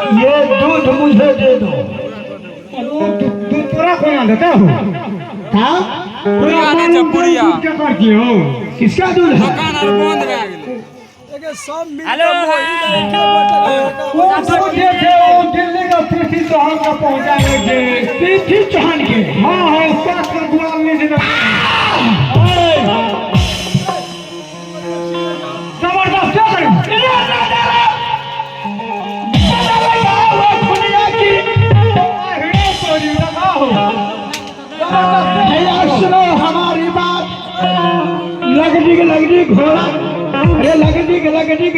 ये दूध मुझे दे दो। दूध पूरा कौन देता हो? हाँ पूरा पुड़िया क्या करती हो? किसका दूध है? हेलो दिल्ली का पृथ्वी चौहान का पहुंचाएंगे जी। पृथ्वी चौहान के। हाँ हाँ स्वास्थ्य गुलाम नहीं देना। जबरदस्त क्या करें? सुनो हमारी बात। लगड़ी घोड़ा, अरे लगड़ी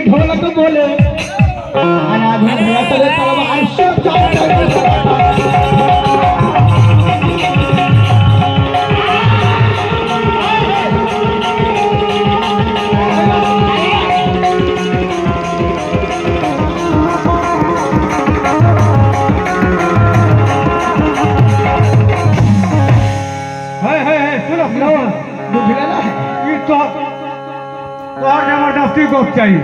ढोलक बोले अनाज भैया तेरे तलवार सब जबरदस्ती को चाहिए।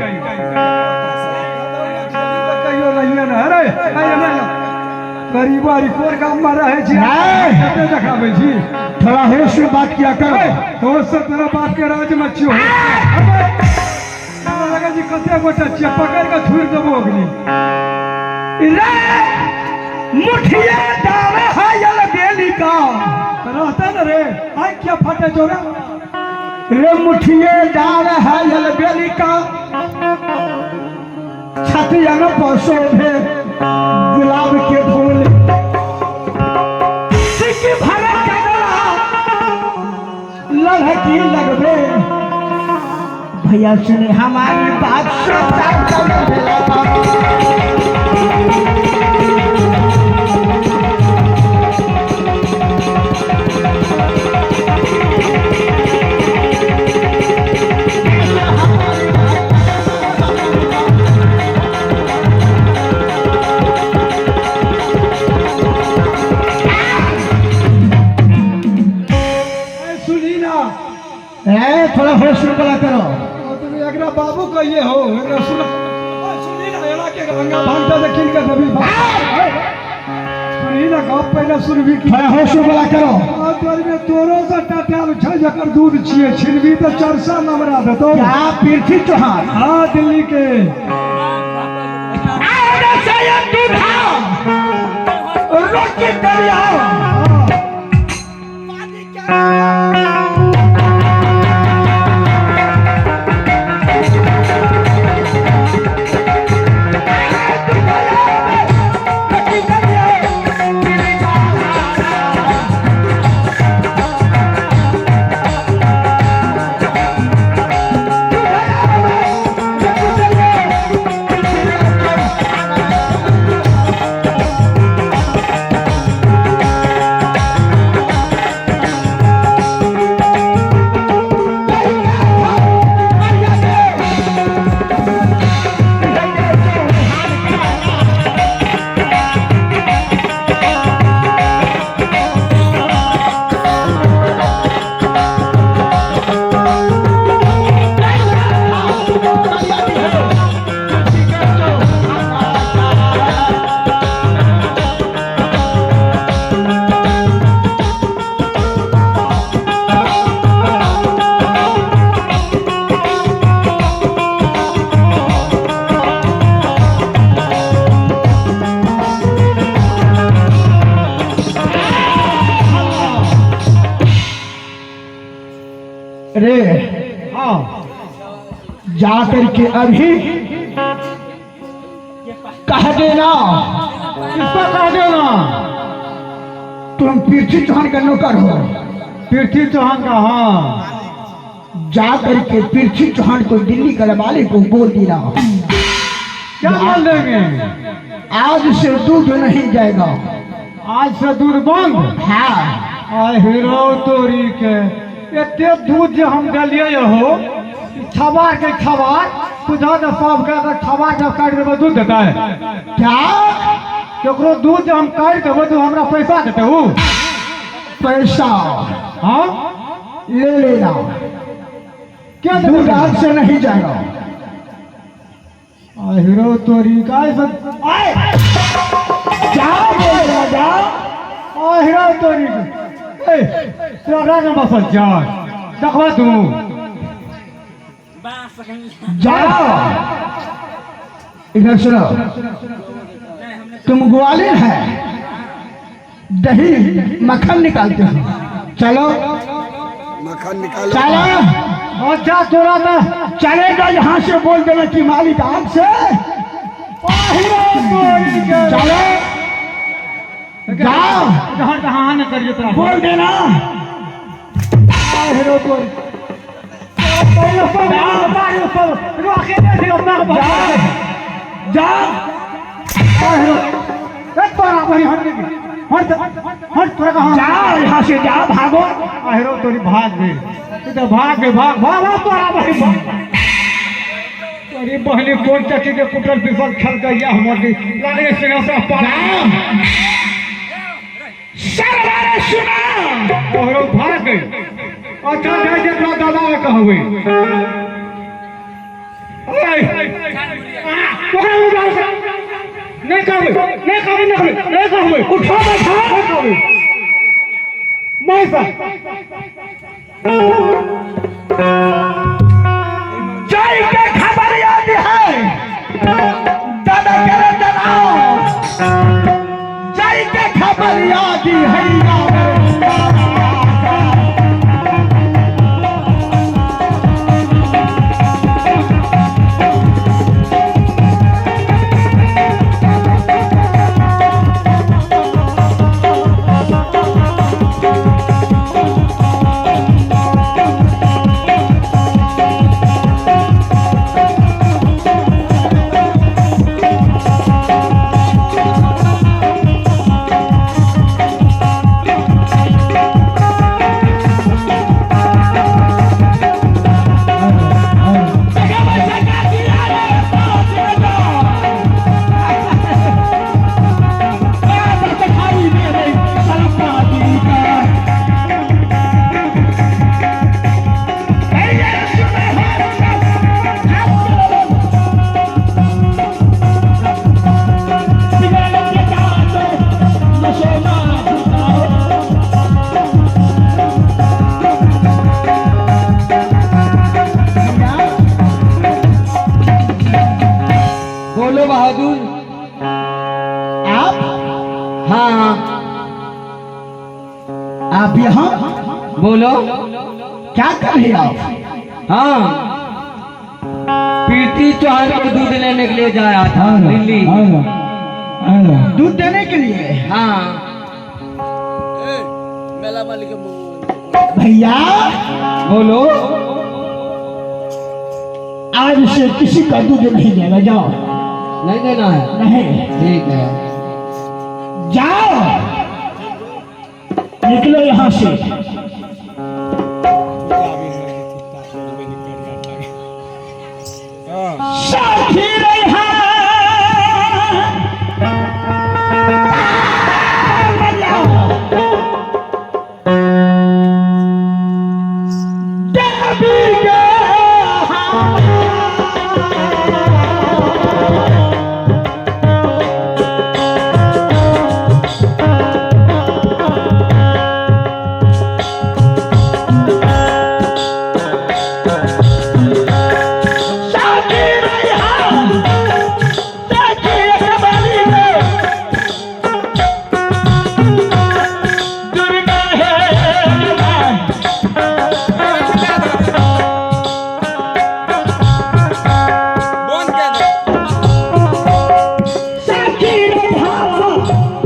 गरीबा रिपोर्ट काम में रहे छी देखाबे छी। थोड़ा होश में बात किया कर। होश से तेरा बाप के राज में छियो। लगा जी कते गोटा छिया पकड़ के छुड़ देबो अगली। रे मुठिया दावे है यल बेली का रहता न रे आई क्या फटे जोरा। रे मुठिए डाल है यल बेली का छतिया न पसो भे गुलाब के फूल सिक्की भरा कगला लड़की लगबे भैया सुने हमारी बात थोड़ा होश में बोला करो। तुम एकरा बाबू कहिए हो एकरा सुन सुनी ना एला के गंगा भागता से किन के दबी सुनी ना गप पहले सुनबी की। थोड़ा होश में बोला करो। तोर में तोरो से टटाल छ जकर दूध छिए छिनबी तो चरसा नमरा देतो। क्या पृथ्वी चौहान? हां दिल्ली के आने से ये दूध रोटी दरिया रे हां जा करके अभी कह देना। किसका कह देना? तुम पृथ्वी चौहान का नौकर हो। पृथ्वी चौहान का? हाँ जा करके पृथ्वी चौहान को दिल्ली के वाले को बोल देना। क्या बोल देंगे? आज से दूध नहीं जाएगा। आज से दूध बंद? हाँ। आय हीरो तोरी के एते दूध जो हम डलिए हो खबर के खबर तुझा तो सब के खबर जब काट देबो दूध देता है क्या? केकरो दूध जो हम काट देबो तो हमरा पैसा देते हो? पैसा हाँ ले लेना। क्या दूध आज से नहीं जाएगा। हीरो तोरी का आहिरा तोरी के तेरा राजा बसल जा देखबा तू जाओ इधर सुनो, तुम ग्वालियर है, दही मक्खन निकालते हो, चलो मक्खन निकालो। चलो और जा तोरा तो चलेगा, यहाँ से बोल देना कि मालिक आग से आहिरा तोरी के चलो जाओ, जहाँ तहाँ न करिए तेरा बोल देना आहिरा तोरी पहले सब बाहर सब रोके दे थे अपना बाहर जाओ आहिरा एक तोरा भाई हट तोरा कहाँ जाओ, यहाँ से जाओ, भागो। आहिरो तोरी भाग गई इधर भाग गई भाग भाग भाग तोरा भाई भाग तोरी बहनी कौन चक्की के कुटल पिसल खल गई या हमारी लागे सिंह से पार सरवारे सुना, आहिरो भाग गई और चल जाए जेकरा दादा कहवे ओए ओकरा उठा नहीं कहवे उठा बैठा मैं सा जय के खबर याद है दादा करे जनाओ, जय के खबर याद है बोलो बहादुर। आप हाँ आप यहाँ बोलो। क्या कर रहे आप? हाँ प्रीति चौहान को दूध लेने के लिए जाया था दिल्ली। दूध देने के लिए? हाँ भैया बोलो। आज से किसी का दूध नहीं देगा, जाओ। नहीं देना है? नहीं। ठीक है। जाओ, निकलो यहाँ से।